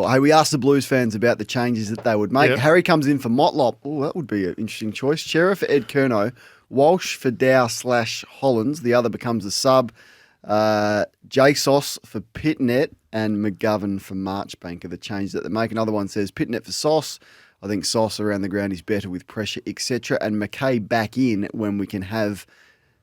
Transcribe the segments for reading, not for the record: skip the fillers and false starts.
Hey, we asked the Blues fans about the changes that they would make. Yep. Harry comes in for Motlop. Oh, that would be an interesting choice. Chera for Ed Curnow. Walsh for Dow/Hollands. The other becomes a sub. JSOS for Pitnet and McGovern for Marchbank are the changes that they make. Another one says Pitnet for Sauce. I think Sauce around the ground is better with pressure, etc. And McKay back in when we can have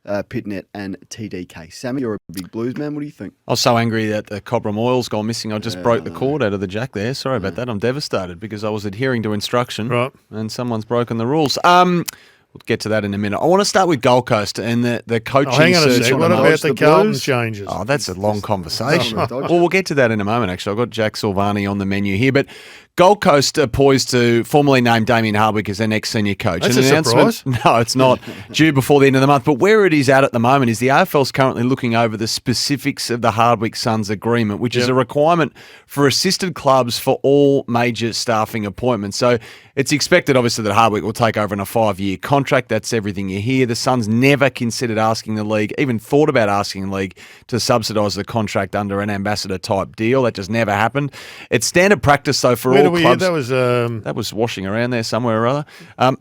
Pitnet and TDK. Sammy, you're a big Blues man. What do you think? I was so angry that the Cobram oil's gone missing. I just broke the cord out of the jack there. Sorry about that. I'm devastated because I was adhering to instruction. Right. And someone's broken the rules. We'll get to that in a minute. I want to start with Gold Coast and the coaching hang on a search. sec. What about the Carlton changes? Oh, that's a long conversation. Dodge. Well, we'll get to that in a moment, actually. I've got Jack Silvani on the menu here. But Gold Coast are poised to formally name Damien Hardwick as their next senior coach. That's An a announcement, surprise. No, it's not due before the end of the month. But where it is at the moment is the AFL's currently looking over the specifics of the Hardwick Suns agreement, which is a requirement for assisted clubs for all major staffing appointments. So it's expected, obviously, that Hardwick will take over in a 5-year contract. That's everything you hear. The Suns never considered asking the league, even thought about asking the league to subsidise the contract under an ambassador-type deal. That just never happened. It's standard practice, though, for all clubs. That was washing around there somewhere or other.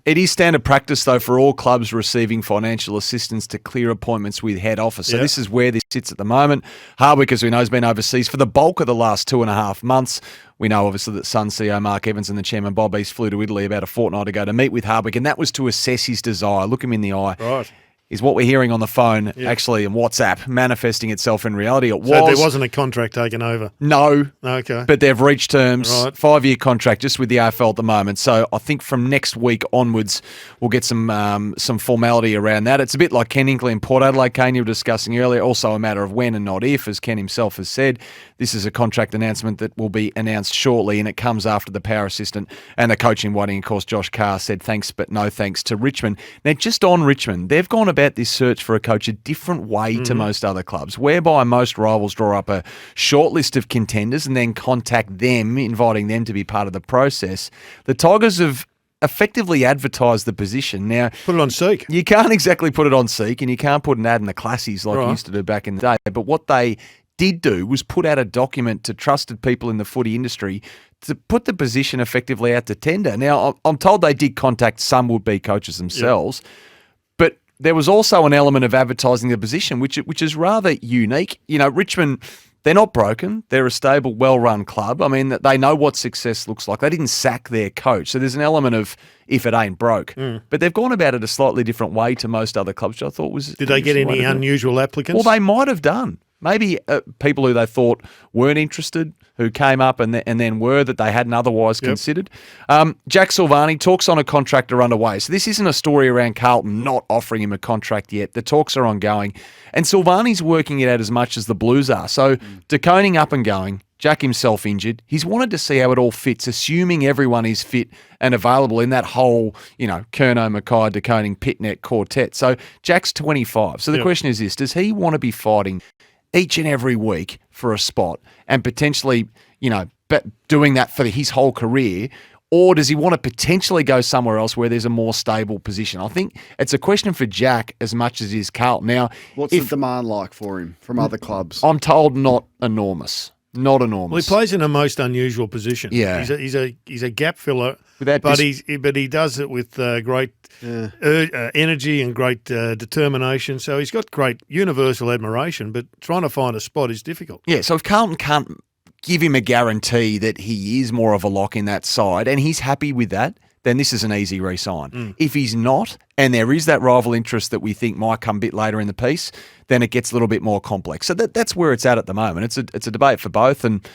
It is standard practice, though, for all clubs receiving financial assistance to clear appointments with head office. So this is where this sits at the moment. Hardwick, as we know, has been overseas for the bulk of the last 2.5 months. We know, obviously, that Sun CEO Mark Evans and the chairman Bob East flew to Italy about a fortnight ago to meet with Hardwick, and that was to assess his desire, look him in the eye. Right. Is what we're hearing on the phone actually in WhatsApp manifesting itself in reality? It was. So there wasn't a contract taken over? No. Okay. But they've reached terms, Right. 5-year contract just with the AFL at the moment. So I think from next week onwards, we'll get some formality around that. It's a bit like Ken Hinkley and Port Adelaide, Kane, you were discussing earlier. Also a matter of when and not if, as Ken himself has said. This is a contract announcement that will be announced shortly, and it comes after the power assistant and the coaching writing. Of course, Josh Carr said thanks but no thanks to Richmond. Now, just on Richmond, they've gone about this search for a coach a different way to most other clubs, whereby most rivals draw up a short list of contenders and then contact them, inviting them to be part of the process. The Tigers have effectively advertised the position. Now, Put it on Seek. you can't exactly put it on Seek, and you can't put an ad in the Classies like you used to do back in the day, but what they did do was put out a document to trusted people in the footy industry to put the position effectively out to tender. Now, I'm told they did contact some would-be coaches themselves, but there was also an element of advertising the position, which is rather unique. You know, Richmond, they're not broken. They're a stable, well-run club. I mean, they know what success looks like. They didn't sack their coach. So there's an element of if it ain't broke. But they've gone about it a slightly different way to most other clubs, which I thought was... Did they get any unusual applicants? Well, they might have done. Maybe people who they thought weren't interested, who came up and then were that they hadn't otherwise considered. Jack Silvani talks on a contract are underway. So this isn't a story around Carlton not offering him a contract yet. The talks are ongoing. And Silvani's working it out as much as the Blues are. So DeConing up and going, Jack himself injured. He's wanted to see how it all fits, assuming everyone is fit and available in that whole, Curnow, Mackay, DeConing, Pitnet quartet. So Jack's 25. So the question is this, does he want to be fighting each and every week for a spot and potentially, doing that for his whole career? Or does he want to potentially go somewhere else where there's a more stable position? I think it's a question for Jack as much as it is Carlton. Now, What's the demand like for him from other clubs? I'm told not enormous. Not enormous. Well, he plays in a most unusual position. Yeah. He's a gap filler, Without he does it with great energy and great determination. So he's got great universal admiration, but trying to find a spot is difficult. Yeah, so if Carlton can't give him a guarantee that he is more of a lock in that side and he's happy with that, then this is an easy re-sign. If he's not, and there is that rival interest that we think might come a bit later in the piece, then it gets a little bit more complex. So that's where it's at the moment. It's a debate for both, and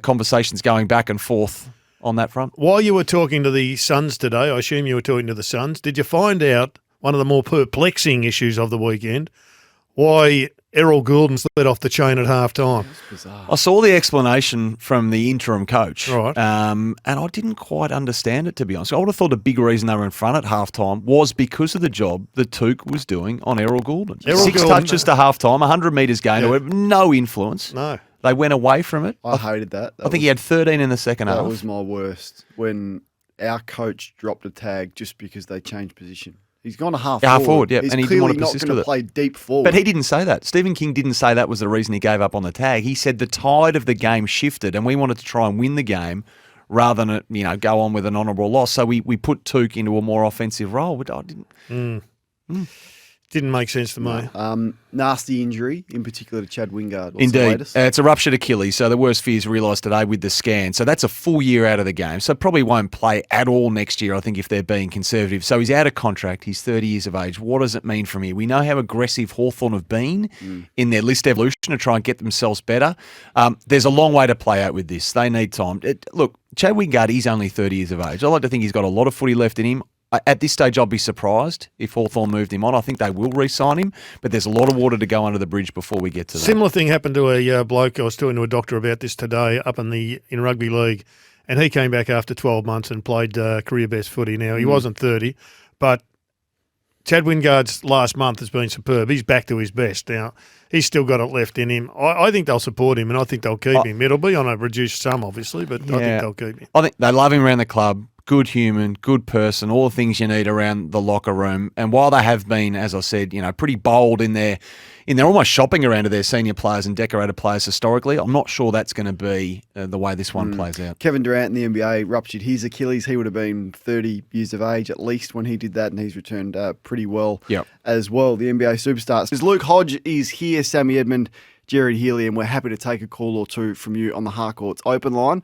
conversations going back and forth on that front. While you were talking to the Suns today, I assume you were talking to the Suns, did you find out one of the more perplexing issues of the weekend, why Errol Goulden slid off the chain at halftime? I saw the explanation from the interim coach, Right. And I didn't quite understand it, to be honest. I would have thought a big reason they were in front at halftime was because of the job that Took was doing on Errol Goulden. Errol 6 Goulden- touches to halftime, 100 metres gained, no influence. No. They went away from it. I hated that. I think he had 13 in the second That half. was my worst, when our coach dropped a tag just because they changed position. He's gone to half Half forward. forward, yeah, He's and he didn't clearly want to not persist going with to it. play deep forward. But he didn't say that. Stephen King didn't say that was the reason he gave up on the tag. He said the tide of the game shifted and we wanted to try and win the game rather than, go on with an honourable loss. So we put Touk into a more offensive role. But I didn't. Didn't make sense to me. Nasty injury, in particular to Chad Wingard. What's the Indeed. latest? It's a ruptured Achilles, so the worst fears realised today with the scan. So that's a full year out of the game. So probably won't play at all next year, I think, if they're being conservative. So he's out of contract. He's 30 years of age. What does it mean from here? We know how aggressive Hawthorn have been in their list evolution to try and get themselves better. There's a long way to play out with this. They need time. Look, Chad Wingard, he's only 30 years of age. I like to think he's got a lot of footy left in him. At this stage, I'd be surprised if Hawthorn moved him on. I think they will re-sign him, but there's a lot of water to go under the bridge before we get to that. Similar thing happened to a bloke. I was talking to a doctor about this today up in rugby league, and he came back after 12 months and played career best footy. Now, he wasn't 30, but Chad Wingard's last month has been superb. He's back to his best. Now, he's still got it left in him. I think they'll support him, and I think they'll keep him. It'll be on a reduced sum, obviously, but I think they'll keep him. I think they love him around the club. Good human, good person, all the things you need around the locker room. And while they have been, as I said, pretty bold in their almost shopping around to their senior players and decorated players historically, I'm not sure that's going to be the way this one plays out. Kevin Durant in the NBA ruptured his Achilles. He would have been 30 years of age at least when he did that, and he's returned pretty well as well. The NBA superstars. Luke Hodge is here, Sammy Edmund, Jared Healy, and we're happy to take a call or two from you on the Harcourts open line.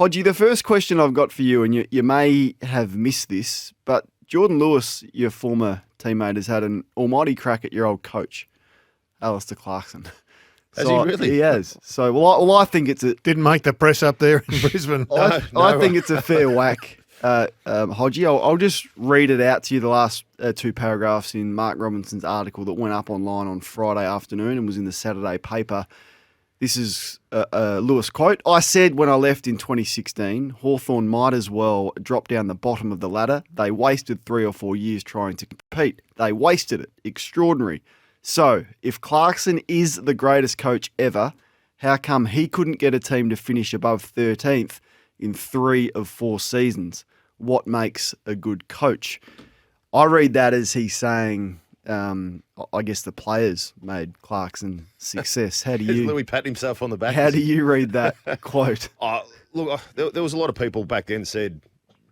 Hodgie, the first question I've got for you, and you may have missed this, but Jordan Lewis, your former teammate, has had an almighty crack at your old coach, Alistair Clarkson. Has he really? He has. So, well, I think it's a... Didn't make the press up there in Brisbane. I think it's a fair whack, Hodgie. I'll just read it out to you, the last two paragraphs in Mark Robinson's article that went up online on Friday afternoon and was in the Saturday paper. This is a Lewis quote. I said when I left in 2016, Hawthorn might as well drop down the bottom of the ladder. They wasted 3 or 4 years trying to compete. They wasted it. Extraordinary. So, if Clarkson is the greatest coach ever, how come he couldn't get a team to finish above 13th in 3 of 4 seasons? What makes a good coach? I read that as he's saying... I guess the players made Clarkson success. How do you? Louis patting himself on the back. How do you read that quote? Look, there was a lot of people back then said,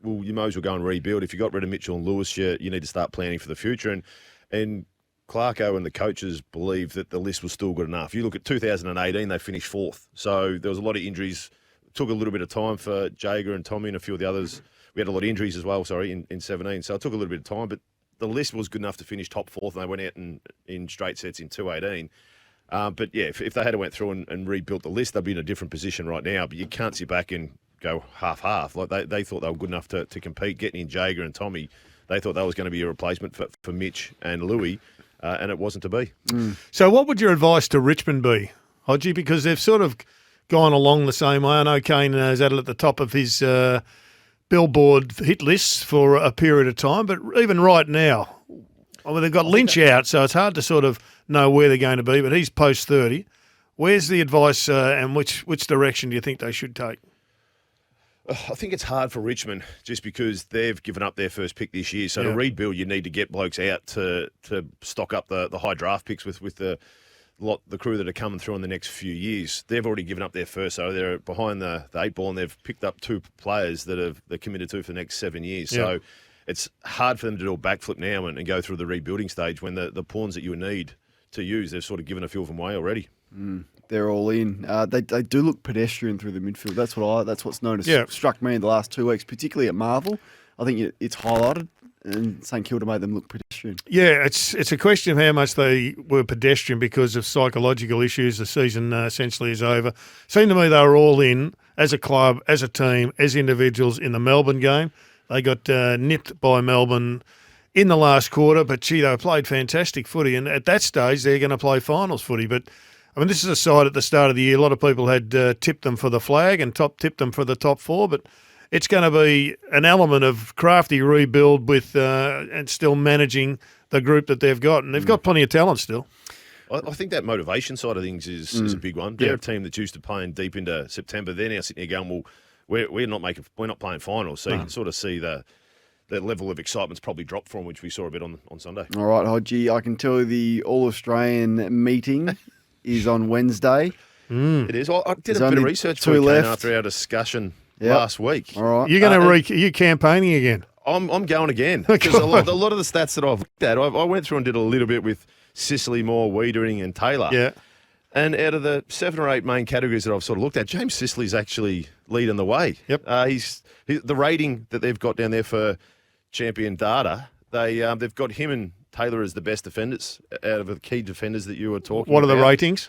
"Well, you might as well go and rebuild. If you got rid of Mitchell and Lewis, you need to start planning for the future." And Clarko and the coaches believed that the list was still good enough. You look at 2018, they finished 4th. So there was a lot of injuries. It took a little bit of time for Jager and Tommy and a few of the others. We had a lot of injuries as well. In 17, so it took a little bit of time, but the list was good enough to finish top 4th, and they went out in straight sets in 218. But yeah, if they had went through and rebuilt the list, they'd be in a different position right now. But you can't sit back and go half-half. Like they thought they were good enough to compete. Getting in Jager and Tommy, they thought that was going to be a replacement for Mitch and Louis, and it wasn't to be. So what would your advice to Richmond be, Hodgie? Because they've sort of gone along the same way. I know Kane has had it at the top of his... billboard hit lists for a period of time, but even right now, they've got Lynch out, so it's hard to sort of know where they're going to be, but he's post-30. Where's the advice and which direction do you think they should take? I think it's hard for Richmond just because they've given up their first pick this year. So to rebuild, you need to get blokes out to stock up the high draft picks with the crew that are coming through in the next few years. They've already given up their first, so they're behind the 8 ball, and they've picked up 2 players that they're committed to for the next 7 years. Yeah. So it's hard for them to do a backflip now and go through the rebuilding stage when the pawns that you need to use, they've sort of given a few of them away already. They're all in. They do look pedestrian through the midfield. That's what's noticed. Struck me in the last 2 weeks, particularly at Marvel. I think it's highlighted. And St Kilda made them look pedestrian. Yeah, it's a question of how much they were pedestrian because of psychological issues. The season essentially is over. Seemed to me they were all in as a club, as a team, as individuals in the Melbourne game. They got nipped by Melbourne in the last quarter, but gee, they played fantastic footy. And at that stage, they're going to play finals footy. But I mean, this is a side at the start of the year. A lot of people had tipped them for the flag and tipped them for the top 4, but it's going to be an element of crafty rebuild with and still managing the group that they've got. And they've got plenty of talent still. I think that motivation side of things is a big one. They're a team that's used to playing deep into September. They're now sitting here going, well, we're not playing finals. So you can sort of see the the level of excitement's probably dropped from which we saw a bit on Sunday. All right, Hodgie, I can tell you the All-Australian meeting is on Wednesday. It is. I did There's a bit of only research two for you, Kane, left. after our discussion Yep. last week. All right. You're going to you campaigning again? I'm going again because a lot of the stats that I've looked at, I went through and did a little bit with Sicily, Moore, Wiedering, and Taylor. Yeah. And out of the 7 or 8 main categories that I've sort of looked at, James Sicily's actually leading the way. Yep. The rating that they've got down there for champion data, they've got him and Taylor as the best defenders out of the key defenders that you were talking What are about. the ratings?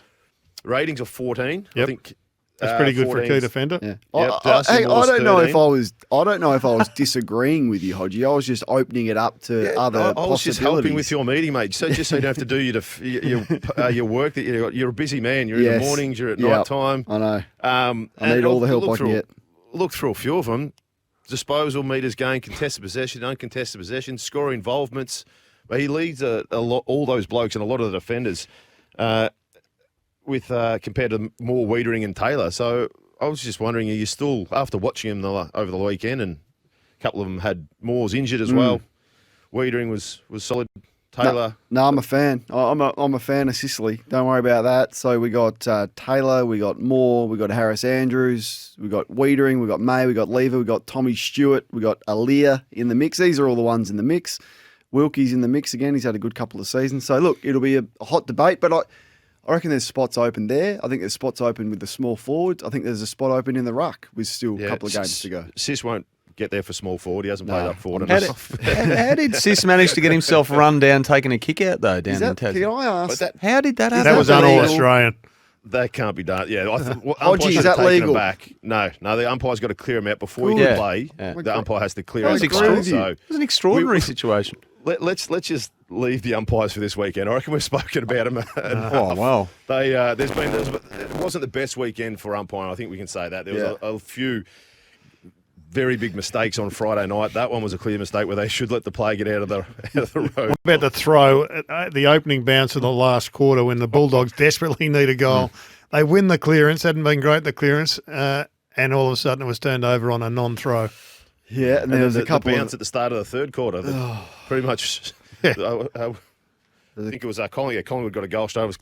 Ratings are 14. Yep. I think That's pretty good for a key 14's defender. Yeah. Yep, I Darcy Moore's don't know if 13. I don't know if I was disagreeing with you, Hodgie. I was just opening it up to other I was possibilities. just helping with your meeting, mate. So just so you don't have to do your work that you're a busy man. You're in Yes. the mornings. You're at Yep. night time. I know. I And need all the help look I can through- get. Look through a few of them. Disposal meters gained, contested possession, uncontested possession, score involvements. But he leads a lot, all those blokes and a lot of the defenders with compared to Moore, Wiedering and Taylor. So I was just wondering, are you still, after watching him over the weekend, and a couple of them had Moore's injured as well. Wiedering was solid. Taylor. No, I'm a fan. I'm a fan of Sicily. Don't worry about that. So we got Taylor, we got Moore, we got Harris Andrews, we got Wiedering, we got May, we got Lever, we got Tommy Stewart, we got Aaliyah in the mix. These are all the ones in the mix. Wilkie's in the mix again. He's had a good couple of seasons. So look, it'll be a hot debate, but I reckon there's spots open there. I think there's spots open with the small forwards. I think there's a spot open in the ruck with still a couple of games to go. Sis won't get there for small forward. He hasn't played up forward How enough. how did Sis manage to get himself run down taking a kick out, though, down Is in that, can Tassie? I ask? But How did that happen? That was that legal? un-Australian. That can't be done. Yeah, Hodgie, is should that have taken legal? him back. No, the umpire's got to clear him out before he Yeah, can play. yeah. The umpire has to clear I out the agree player. with you. So It was an extraordinary We- situation. let's just leave the umpires for this weekend. I reckon we've spoken about them. Oh, wow. It wasn't the best weekend for umpiring. I think we can say that. There was a few very big mistakes on Friday night. That one was a clear mistake where they should let the play get out of the road. What about the throw at the opening bounce of the last quarter when the Bulldogs desperately need a goal? They win the clearance, hadn't been great, the clearance, and all of a sudden it was turned over on a non-throw. Yeah, and there was a couple the of bounce at the start of the third quarter. That pretty much. I think it was Collingwood got a goal straight.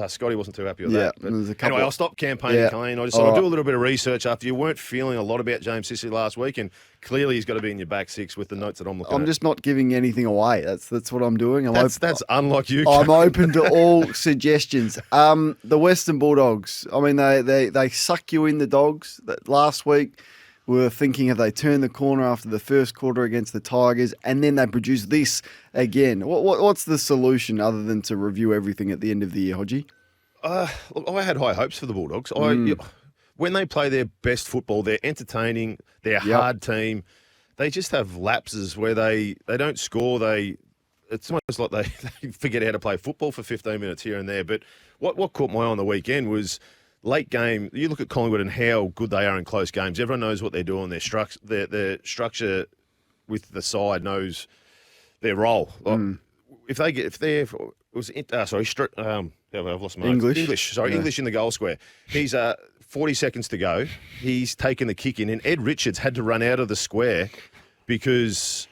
Scotty wasn't too happy with Yeah, that. But there's a couple- anyway, I'll stop campaigning, Yeah. Colleen. I just All thought I'll right. do a little bit of research after you weren't feeling a lot about James Sicily last week, and clearly he's got to be in your back six with the notes that I'm looking I'm at. just not giving anything away. That's what I'm doing. That's unlike you. I'm open to all suggestions. The Western Bulldogs. I mean, they suck you in the dogs. Last week, we were thinking, have they turned the corner after the first quarter against the Tigers, and then they produce this again? What's the solution other than to review everything at the end of the year, Hodgie? Look, I had high hopes for the Bulldogs. Mm. When they play their best football, they're entertaining. They're a hard team. They just have lapses where they don't score. It's almost like they forget how to play football for 15 minutes here and there. But what caught my eye on the weekend was late game. You look at Collingwood and how good they are in close games. Everyone knows what they're doing. Their structure with the side knows their role. Like, I've lost my notes. English. English in the goal square. He's 40 seconds to go. He's taken the kick in, and Ed Richards had to run out of the square because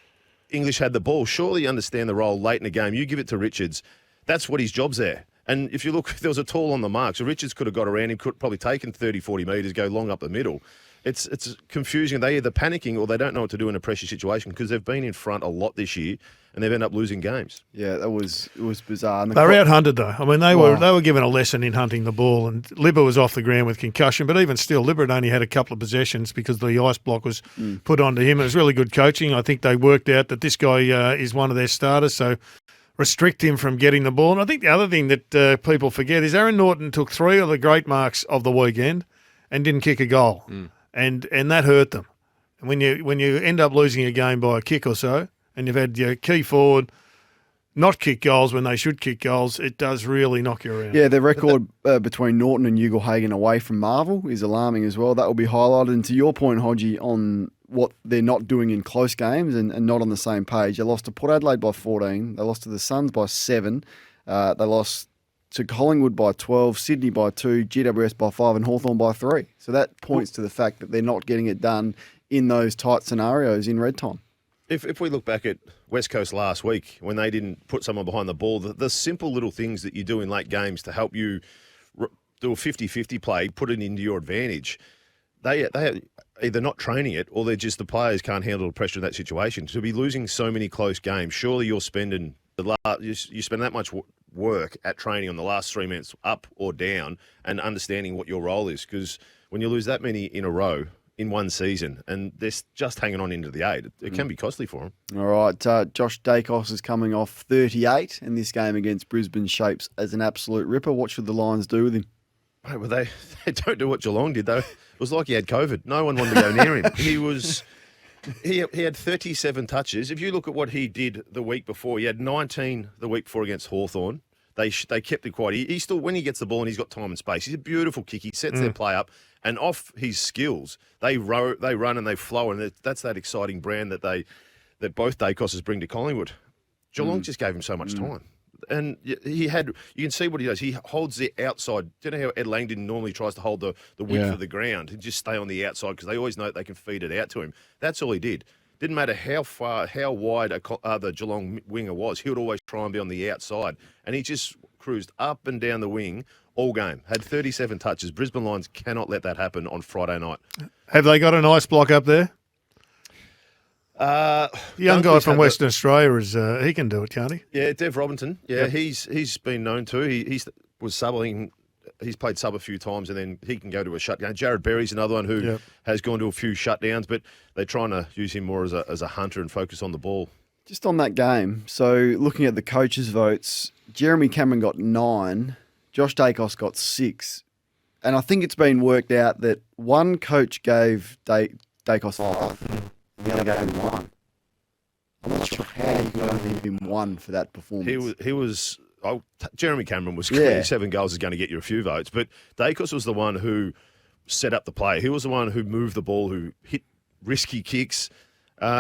English had the ball. Surely you understand the role late in the game. You give it to Richards. That's what his job's there. And if you look, there was a tall on the mark, so Richards could have got around him, could probably taken 30, 40 metres, go long up the middle. It's confusing. They're either panicking or they don't know what to do in a pressure situation because they've been in front a lot this year and they've ended up losing games. Yeah, it was bizarre. And They were out-hunted, though. I mean, they were given a lesson in hunting the ball, and Libba was off the ground with concussion, but even still, Libba had only had a couple of possessions because the ice block was put onto him. It was really good coaching. I think they worked out that this guy is one of their starters, so restrict him from getting the ball. And I think the other thing that people forget is Aaron Norton took 3 of the great marks of the weekend and didn't kick a goal, and that hurt them. And when you end up losing a game by a kick or so, and you've had your key forward not kick goals when they should kick goals, it does really knock you around. Yeah, the record between Norton and Ugle-Hagan away from Marvel is alarming as well. That will be highlighted. And to your point, Hodgie, on what they're not doing in close games and not on the same page. They lost to Port Adelaide by 14. They lost to the Suns by 7. They lost to Collingwood by 12, Sydney by 2, GWS by 5 and Hawthorn by 3. So that points to the fact that they're not getting it done in those tight scenarios in red time. if we look back at West Coast last week when they didn't put someone behind the ball, the simple little things that you do in late games to help you do a 50-50 play, put it into your advantage, they are either not training it or they're just the players can't handle the pressure in that situation. To be losing so many close games, surely you're spending you spend that much work at training on the last 3 minutes up or down and understanding what your role is, because when you lose that many in a row in one season and they're just hanging on into the 8, it can be costly for them. All right, Josh Dacos is coming off 38, and this game against Brisbane shapes as an absolute ripper. What should the Lions do with him? Mate, well, they don't do what Geelong did, though. It was like he had COVID. No one wanted to go near him. He had 37 touches. If you look at what he did the week before, he had 19 the week before against Hawthorn. They kept it quiet. He still, when he gets the ball and he's got time and space, he's a beautiful kick. He sets their play up, and off his skills, they run and they flow, and that's that exciting brand that both Dacoses bring to Collingwood. Geelong just gave him so much time. And you can see what he does. He holds the outside. Do you know how Ed Langdon normally tries to hold the width of the ground and just stay on the outside because they always know they can feed it out to him? That's all he did. Didn't matter how wide the Geelong winger was. He would always try and be on the outside. And he just cruised up and down the wing all game. Had 37 touches. Brisbane Lions cannot let that happen on Friday night. Have they got an ice block up there? The young guy from Western Australia he can do it, can't he? Yeah, Dev Robinson. Yeah, Yep. he's been known to. He was subbing. He's played sub a few times, and then he can go to a shutdown. Jared Berry's another one who has gone to a few shutdowns, but they're trying to use him more as a hunter and focus on the ball. Just on that game, so looking at the coaches' votes, Jeremy Cameron got 9, Josh Dacos got 6, and I think it's been worked out that one coach gave Dacos 5. The other gave him 1. I'm not sure how you could only give him 1 for that performance. He was. Jeremy Cameron was Yeah. clear. 7 goals is going to get you a few votes, but Dacos was the one who set up the play. He was the one who moved the ball, who hit risky kicks.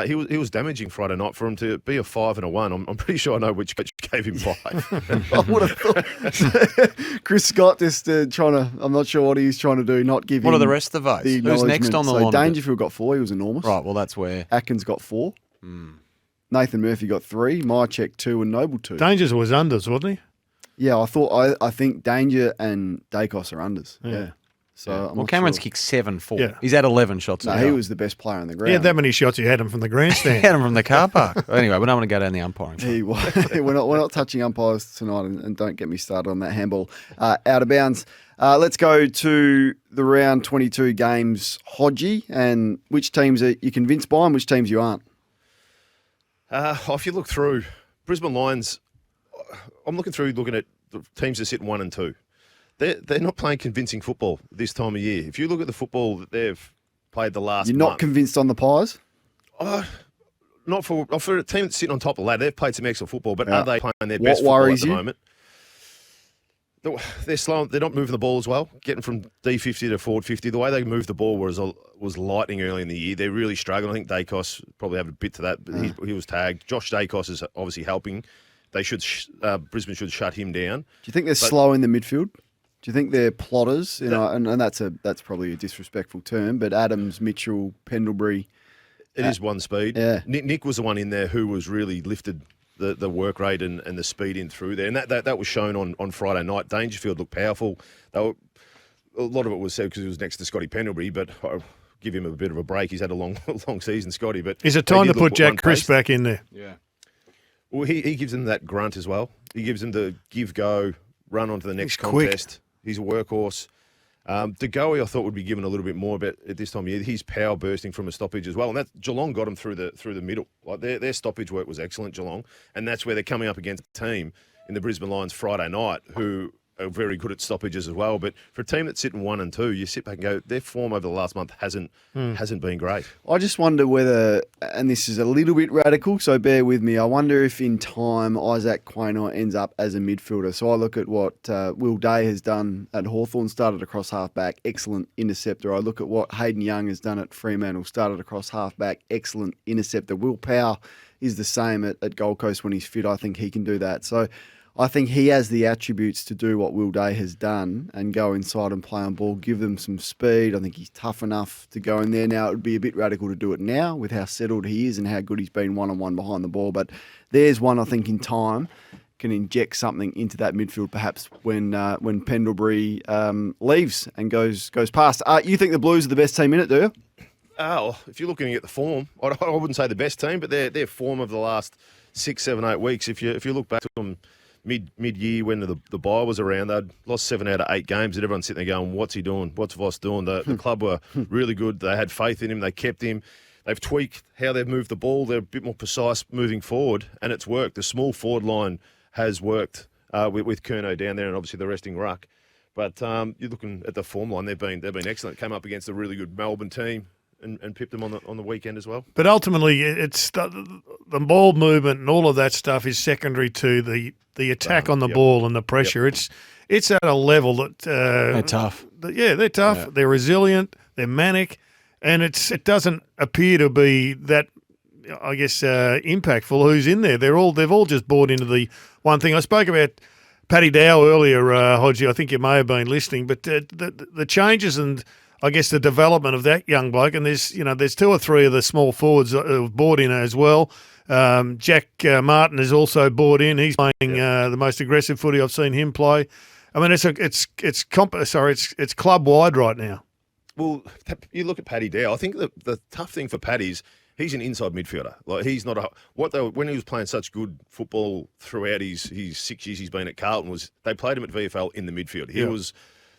He was damaging Friday night. For him to be a 5 and a 1. I'm pretty sure I know which coach gave him 5. I would have thought Chris Scott just trying to. I'm not sure what he's trying to do. Not give. What him are the rest of the votes? the Who's next on the so line? Dangerfield got 4. He was enormous. Right, well, that's where. Atkins got 4. Nathan Murphy got 3. Mycheck 2 and Noble 2. Dangers was unders, wasn't he? Yeah, I think Danger and Dacos are unders. Yeah. So I'm Well, not Cameron's sure. kicked 7-4. Yeah. He's had 11 shots. No, in a he row. was the best player on the ground. He had that many shots. He had him from the grandstand. Had him from the car park. Anyway, we don't want to go down the umpiring. He was. we're not touching umpires tonight, and don't get me started on that handball. Out of bounds. Let's go to the round 22 games, Hodgie, and which teams are you convinced by and which teams you aren't? If you look through Brisbane Lions, I'm looking at the teams that sit 1 and 2. They're not playing convincing football this time of year. If you look at the football that they've played the last You're not month, convinced on the Pies? not for a team that's sitting on top of the ladder. They've played some excellent football, but Yeah. are they playing their What best football at worries the you? moment? They're slow. They're not moving the ball as well. Getting from D50 to forward 50, the way they moved the ball was lightning early in the year. They're really struggling. I think Dacos probably have a bit to that. But he was tagged. Josh Dacos is obviously helping. They should Brisbane should shut him down. Do you think they're slow in the midfield? Do you think they're plotters? You know, and that's probably a disrespectful term, but Adams, Mitchell, Pendlebury. It is one speed. Yeah. Nick was the one in there who was really lifted the work rate and the speed in through there. And that was shown on Friday night. Dangerfield looked powerful. A lot of it was said because he was next to Scotty Pendlebury, but I'll give him a bit of a break. He's had a long season, Scotty. But Is it they time did to look put Jack one Chris pace. back in there? Yeah. Well, he gives them that grunt as well. He gives them the give, go, run on to the next He's quick. contest. He's a workhorse. DeGoey, I thought, would be given a little bit more, but at this time of year, he's power bursting from a stoppage as well. And that Geelong got him through the middle. Like their stoppage work was excellent, Geelong. And that's where they're coming up against a team in the Brisbane Lions Friday night who are very good at stoppages as well. But for a team that's sitting 1 and 2, you sit back and go, their form over the last month hasn't been great. I just wonder whether, and this is a little bit radical, so bear with me, I wonder if in time Isaac Quaynor ends up as a midfielder. So I look at what Will Day has done at Hawthorn, started across half-back, excellent interceptor. I look at what Hayden Young has done at Fremantle, started across half-back, excellent interceptor. Will Powell is the same at Gold Coast when he's fit. I think he can do that. So I think he has the attributes to do what Will Day has done and go inside and play on ball, give them some speed. I think he's tough enough to go in there. Now, it would be a bit radical to do it now with how settled he is and how good he's been one-on-one behind the ball. But there's one, I think, in time can inject something into that midfield perhaps when Pendlebury leaves and goes past. You think the Blues are the best team in it, do you? Oh, if you're looking at the form, I wouldn't say the best team, but their form of the last 6, 7, 8 weeks. If you look back to them mid-year when the bye was around, they'd lost 7 out of 8 games, and everyone's sitting there going, "What's he doing? What's Voss doing?" The club were really good. They had faith in him. They kept him. They've tweaked how they've moved the ball. They're a bit more precise moving forward, and it's worked. The small forward line has worked with Curnow down there, and obviously the resting ruck. But you're looking at the form line; they've been excellent. Came up against a really good Melbourne team. And pipped them on the weekend as well. But ultimately, it's the ball movement and all of that stuff is secondary to the attack on the ball and the pressure. Yep. It's at a level that they're tough. They're tough. Yeah. They're resilient. They're manic, and it doesn't appear to be that, I guess, impactful. Who's in there? They've all just bought into the one thing. I spoke about Paddy Dow earlier, Hodgie. I think you may have been listening, but the changes and I guess the development of that young bloke, and there's 2 or 3 of the small forwards that have bought in as well. Jack Martin is also bought in. He's playing the most aggressive footy I've seen him play. I mean, it's club wide right now. Well, you look at Paddy Dow. I think the tough thing for Paddy is he's an inside midfielder. Like he's not when he was playing such good football throughout his 6 years he's been at Carlton was they played him at VFL in the midfield. He was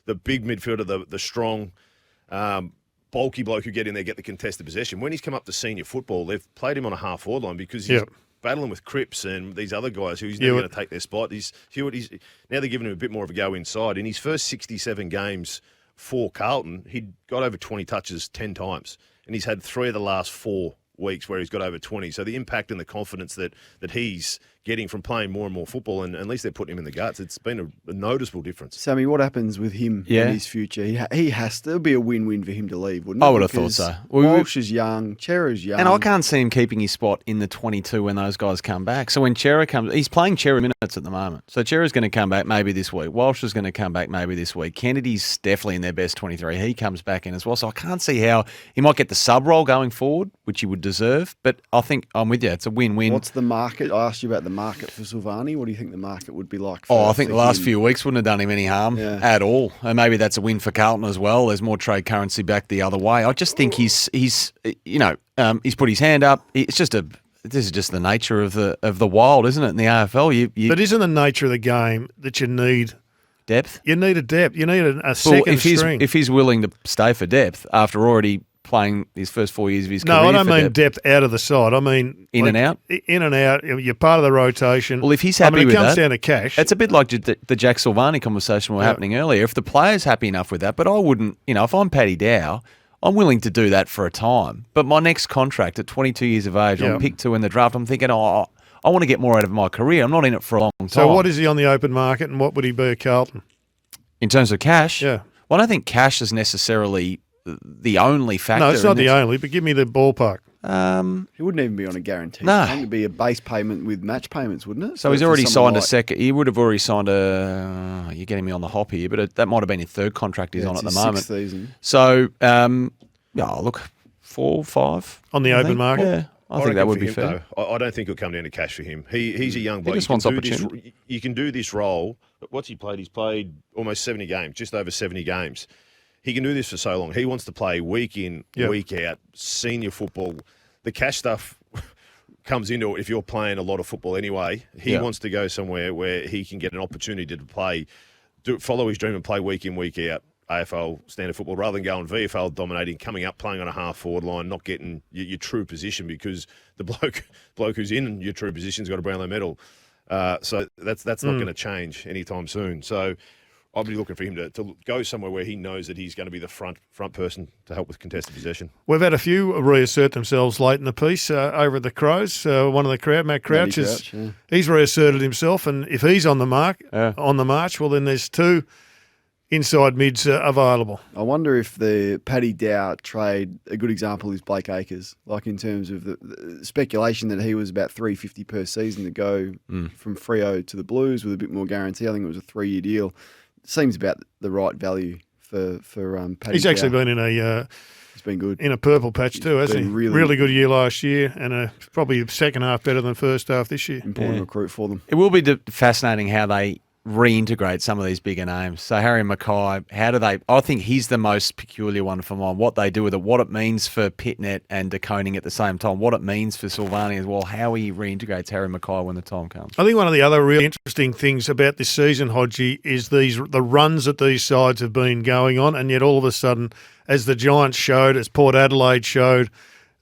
the big midfielder, the strong. Bulky bloke who get in there, get the contested possession. When he's come up to senior football, they've played him on a half-forward line because he's battling with Cripps and these other guys who's never going to take their spot. Now they're giving him a bit more of a go inside. In his first 67 games for Carlton, he'd got over 20 touches 10 times, and he's had 3 of the last 4 weeks where he's got over 20. So the impact and the confidence that he's getting from playing more and more football, and at least they're putting him in the guts, it's been a noticeable difference. Sammy, what happens with him in his future? He has to be a win-win for him to leave, wouldn't it? I would have thought so. Walsh is young, Chera's young. And I can't see him keeping his spot in the 22 when those guys come back. So when Chera comes, he's playing Chera minutes at the moment. So Chera's going to come back maybe this week. Walsh is going to come back maybe this week. Kennedy's definitely in their best 23. He comes back in as well. So I can't see how he might get the sub role going forward, which he would deserve. But I think I'm with you. It's a win-win. What's the market? I asked you about the market for Silvani. What do you think the market would be like? I think the last few weeks wouldn't have done him any harm at all. And maybe that's a win for Carlton as well. There's more trade currency back the other way. I just think he's put his hand up. This is just the nature of the wild, isn't it? In the AFL, But isn't the nature of the game that you need depth? You need a depth. You need a second string. If he's willing to stay for depth after already playing his first 4 years of his career. No, I don't mean depth out of the side. I mean in and out. In and out. You're part of the rotation. Well, if he's happy with that, it comes down to cash. It's a bit like the Jack Silvani conversation we were happening earlier. If the player's happy enough with that, but I wouldn't. If I'm Paddy Dow, I'm willing to do that for a time. But my next contract at 22 years of age, on pick 2 in the draft, I'm thinking, I want to get more out of my career. I'm not in it for a long time. So what is he on the open market, and what would he be at Carlton? In terms of cash? Yeah. Well, I don't think cash is necessarily the only factor. No, it's not the only, but give me the ballpark. He wouldn't even be on a guarantee. No. It would be a base payment with match payments, wouldn't it? So he's already signed a second. He would have already signed a. You're getting me on the hop here, but that might have been his 3rd contract he's on at the moment. 6th season. So, look, 4, 5 on the open market. Yeah, I think that would be fair. No, I don't think it'll come down to cash for him. He's a young bloke. He just wants opportunity. You can do this role. But what's he played? He's played almost 70 games, just over 70 games. He can do this for so long. He wants to play week in, week out, senior football. The cash stuff comes into it if you're playing a lot of football anyway. He wants to go somewhere where he can get an opportunity to play, follow his dream and play week in, week out, AFL standard football, rather than going VFL dominating, coming up, playing on a half-forward line, not getting your true position because the bloke who's in your true position's got a Brownlow medal. So that's not going to change anytime soon. So I'll be looking for him to go somewhere where he knows that he's going to be the front person to help with contested possession. We've had a few reassert themselves late in the piece over at the Crows. One of the crowd, Matt Crouch, he's reasserted himself, and if he's on the mark, on the march, well, then there's 2 inside mids available. I wonder if the Paddy Dow trade, a good example is Blake Acres, like in terms of the speculation that he was about $350 per season to go from Freo to the Blues with a bit more guarantee. I think it was a 3-year deal. Seems about the right value for Paddy He's actually Dow. been in a It's been good. in a purple patch too, hasn't he? been really good year last year, and probably second half better than first half this year. Important recruit for them. It will be fascinating how they reintegrate some of these bigger names. So Harry Mackay, how do they? I think he's the most peculiar one for mine. What they do with it, what it means for Pitnet and De Koning at the same time, what it means for Silvani as well, how he reintegrates Harry Mackay when the time comes. I think one of the other really interesting things about this season, Hodgie, is the runs that these sides have been going on, and yet all of a sudden, as the Giants showed, as Port Adelaide showed,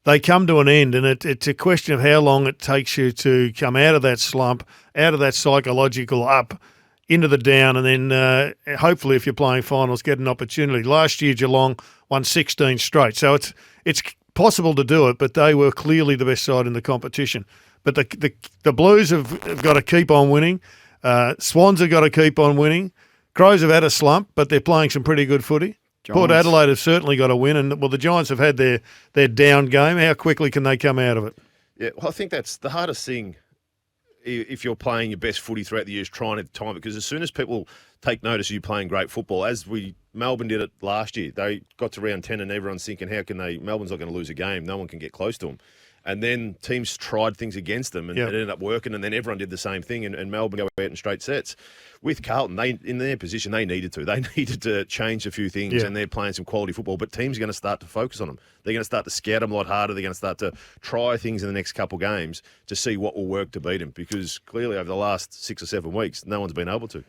they come to an end, and it's a question of how long it takes you to come out of that slump, out of that psychological up, into the down, and then hopefully, if you're playing finals, get an opportunity. Last year, Geelong won 16 straight, so it's possible to do it, but they were clearly the best side in the competition. But the Blues have got to keep on winning. Swans have got to keep on winning. Crows have had a slump, but they're playing some pretty good footy. Port Giants. Adelaide have certainly got to win, and the Giants have had their down game. How quickly can they come out of it? Yeah, well, I think that's the hardest thing if you're playing your best footy throughout the year is trying to time it, because as soon as people take notice of you playing great football, as Melbourne did it last year, they got to round 10 and everyone's thinking, Melbourne's not going to lose a game, no one can get close to them. And then teams tried things against them and it ended up working, and then everyone did the same thing, and Melbourne go out in straight sets. With Carlton, in their position, they needed to. They needed to change a few things, and they're playing some quality football, but teams are going to start to focus on them. They're going to start to scout them a lot harder. They're going to start to try things in the next couple games to see what will work to beat them, because clearly over the last 6 or 7 weeks, no one's been able to.